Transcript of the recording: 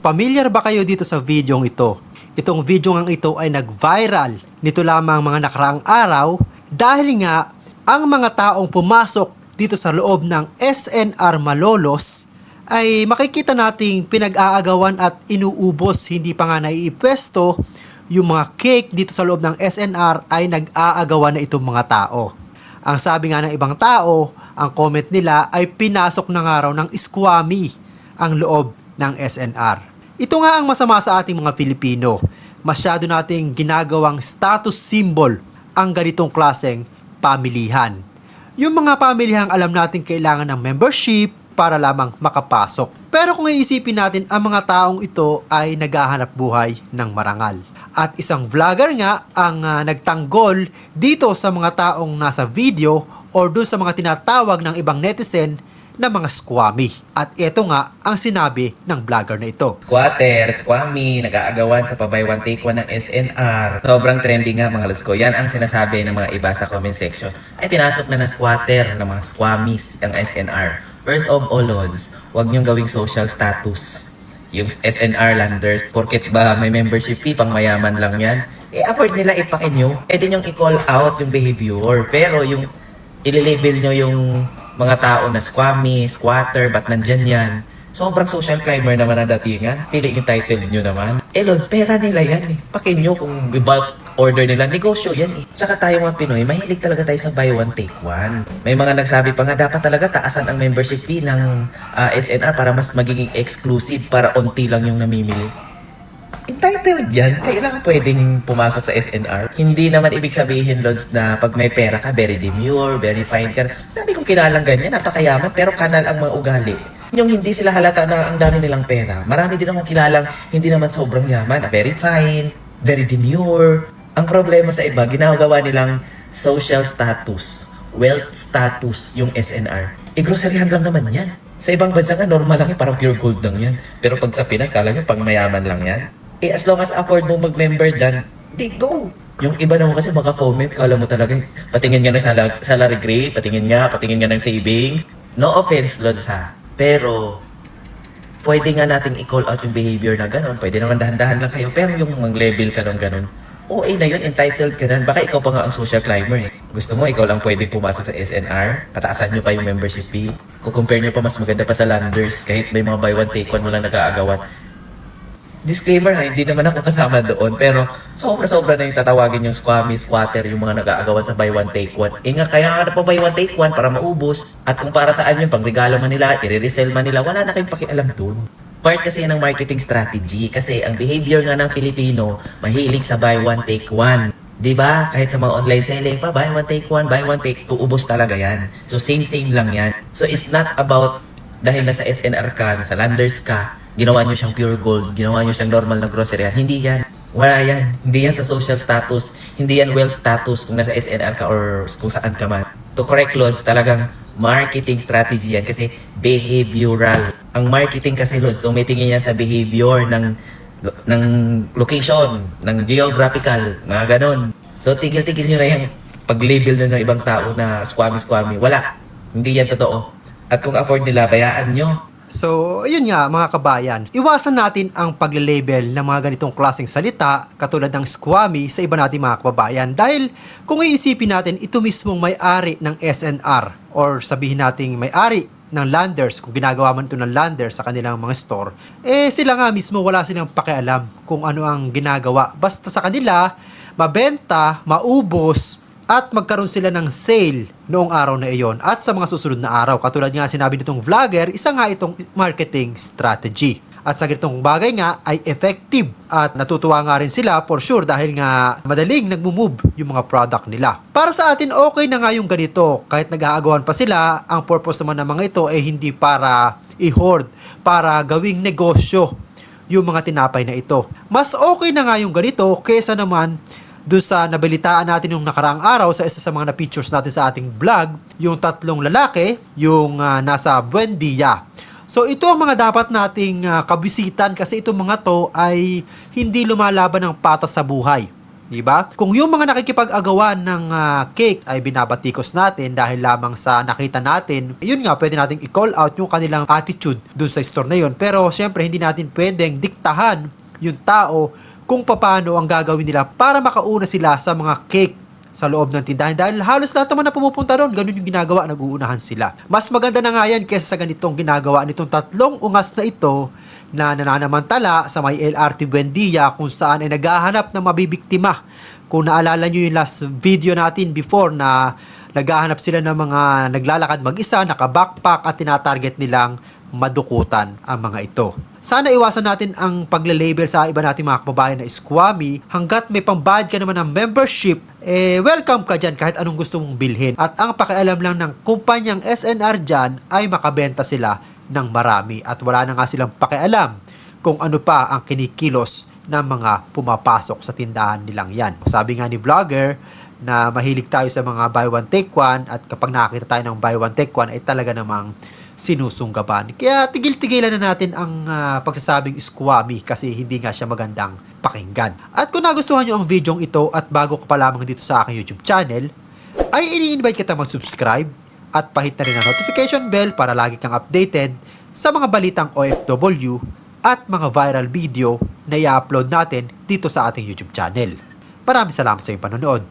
Pamilyar ba kayo dito sa videong ito? Itong video ngang ito ay nag-viral nito lamang mga nakaraang araw dahil nga ang mga taong pumasok dito sa loob ng SNR Malolos ay makikita nating pinag-aagawan at inuubos, hindi pa nga naiipwesto yung mga cake dito sa loob ng SNR ay nag-aagawan na itong mga tao. Ang sabi nga ng ibang tao, ang comment nila ay pinasok na nga raw ng squammy ang loob ng SNR. Ito nga ang masama sa ating mga Pilipino. Masyado nating ginagawang status symbol ang ganitong klaseng pamilihan. Yung mga pamilihang alam natin kailangan ng membership para lamang makapasok. Pero kung iisipin natin, ang mga taong ito ay naghahanap buhay ng marangal. At isang vlogger nga ang nagtanggol dito sa mga taong nasa video or doon sa mga tinatawag ng ibang netizen na mga squammy. At ito nga ang sinabi ng vlogger na ito. Squatter, squammy, nag-aagawan sa pa-buy one take one ng SNR. Sobrang trending nga mga lods ko. Yan ang sinasabi ng mga iba sa comment section. Ay pinasok na ng squatter, ng mga squammies ng SNR. First of all, lods, huwag niyong gawing social status yung SNR landers. Porket ba may membership fee, pang mayaman lang yan? Afford nila ipakin nyo. Din yung i-call out yung behavior. Pero yung ililabel nyo yung mga tao na squammy, squatter, ba't nandyan yan? Sobrang social climber naman ang datingan. Pili yung title nyo naman. Lods, pera nila yan eh. Pakin nyo kung bulk order nila. Negosyo yan eh. Tsaka tayo mga Pinoy, mahilig talaga tayo sa buy one, take one. May mga nagsabi pa nga, dapat talaga taasan ang membership fee ng SNR para mas magiging exclusive para onti lang yung namimili. Entitled yan, kailangan pwedeng pumasok sa SNR. Hindi naman ibig sabihin, Lods, na pag may pera ka, very demure, very fine ka. Sabi kong kilalang ganyan, napakayaman, pero kanal ang mga ugali. Yung hindi sila halata na ang dami nilang pera. Marami din akong kilalang hindi naman sobrang yaman, very fine, very demure. Ang problema sa iba, ginagawa nilang social status, wealth status yung SNR. Groceryhan lang naman yan. Sa ibang bansa nga, normal lang yan, parang pure gold lang yan. Pero pag sa Pinas, kala nyo, pag mayaman lang yan. As long as afford mo mag-member dyan, di go! Yung iba naman kasi maka-comment, kala mo talaga, patingin nga ng salary grade, patingin nga ng savings. No offense, Lods ha. Pero, pwede nga nating i-call out yung behavior na gano'n. Pwede naman dahan-dahan lang kayo, pero yung mag-level ka ng gano'n, OA na yun, entitled ka na. Baka ikaw pa nga ang social climber eh. Gusto mo, ikaw lang pwedeng pumasok sa SNR, pataasan nyo pa yung membership fee. Kung compare nyo pa, mas maganda pa sa landers, kahit may mga buy one, take one mo lang nag-aagawan. Disclaimer ha, hindi naman ako kasama doon, pero sobra-sobra na yung tatawagin yung squammy, squatter, yung mga nag-aagawan sa buy one, take one. Kaya nga na pa buy one, take one para maubos. At kung para saan yun, pang regalo man nila, i-resell man nila, wala na kayong pakialam doon. Part kasi ng marketing strategy, kasi ang behavior nga ng Pilipino, mahilig sa buy one, take one. Diba? Kahit sa mga online selling pa, buy one, take one, buy one, take two, ubos talaga yan. So same lang yan. So it's not about dahil nasa SNR ka, nasa landers ka, ginawa nyo siyang pure gold, ginawa nyo siyang normal na grocery. Hindi yan. Wala yan. Hindi yan sa social status. Hindi yan wealth status kung nasa SNR ka or kung saan ka man. To correct, Lods, talagang marketing strategy yan kasi behavioral. Ang marketing kasi, Lods, tumitingin yan sa behavior ng location, ng geographical, mga ganon. So, tigil-tigil nyo na yung pag-label nyo ng ibang tao na squammy. Wala. Hindi yan totoo. At kung afford nila, bayaan nyo. So, yun nga mga kabayan, iwasan natin ang pag-label ng mga ganitong klaseng salita katulad ng squammy sa iba nating mga kababayan dahil kung iisipin natin ito mismong may-ari ng SNR or sabihin nating may-ari ng landers, kung ginagawa man ito ng landers sa kanilang mga store, sila nga mismo wala silang pakialam kung ano ang ginagawa. Basta sa kanila, mabenta, maubos, at magkaroon sila ng sale noong araw na iyon at sa mga susunod na araw. Katulad nga sinabi nitong vlogger, isa nga itong marketing strategy. At sa ganitong bagay nga ay effective at natutuwa nga rin sila for sure dahil nga madaling nagmumove yung mga product nila. Para sa atin, okay na nga yung ganito. Kahit nag-aagawan pa sila, ang purpose naman ng mga ito ay hindi para i-hoard, para gawing negosyo yung mga tinapay na ito. Mas okay na nga yung ganito kaysa naman doon sa nabalitaan natin yung nakaraang araw sa isa sa mga na-features natin sa ating vlog, yung tatlong lalaki, yung nasa Buendia. So ito ang mga dapat nating kabisitan kasi itong mga to ay hindi lumalaban ng patas sa buhay. Diba? Kung yung mga nakikipag-agawan ng cake ay binabatikos natin dahil lamang sa nakita natin, yun nga, pwede natin i-call out yung kanilang attitude dun sa store na yun. Pero syempre, hindi natin pwedeng diktahan yung tao kung paano ang gagawin nila para makauna sila sa mga cake sa loob ng tindahan dahil halos lahat naman na pumupunta doon, ganun yung ginagawa, nag-uunahan sila. Mas maganda na nga yan kaysa sa ganitong ginagawa nitong tatlong ungas na ito na nananamantala sa may LRT Buendia kung saan ay naghahanap ng mabibiktima. Kung naalala nyo yung last video natin before na naghahanap sila ng mga naglalakad mag-isa, naka-backpack at tinatarget nilang madukutan ang mga ito. Sana iwasan natin ang pagle-label sa iba nating mga kababayan na squammy. Hanggat may pambayad ka naman ng membership, welcome ka dyan kahit anong gusto mong bilhin. At ang pakialam lang ng kumpanyang SNR dyan ay makabenta sila ng marami. At wala na nga silang pakialam kung ano pa ang kinikilos ng mga pumapasok sa tindahan nilang yan. Sabi nga ni vlogger na mahilig tayo sa mga buy one take one at kapag nakakita tayo ng buy one take one ay talaga namang sinusunggaban. Kaya tigil-tigilan na natin ang pagsasabing squammy kasi hindi nga siya magandang pakinggan. At kung nagustuhan nyo ang video ito at bago ka pa lamang dito sa aking YouTube channel, ay ini-invite kita mag-subscribe at pahit na rin ang notification bell para lagi kang updated sa mga balitang OFW at mga viral video na i-upload natin dito sa ating YouTube channel. Maraming salamat sa iyong panonood.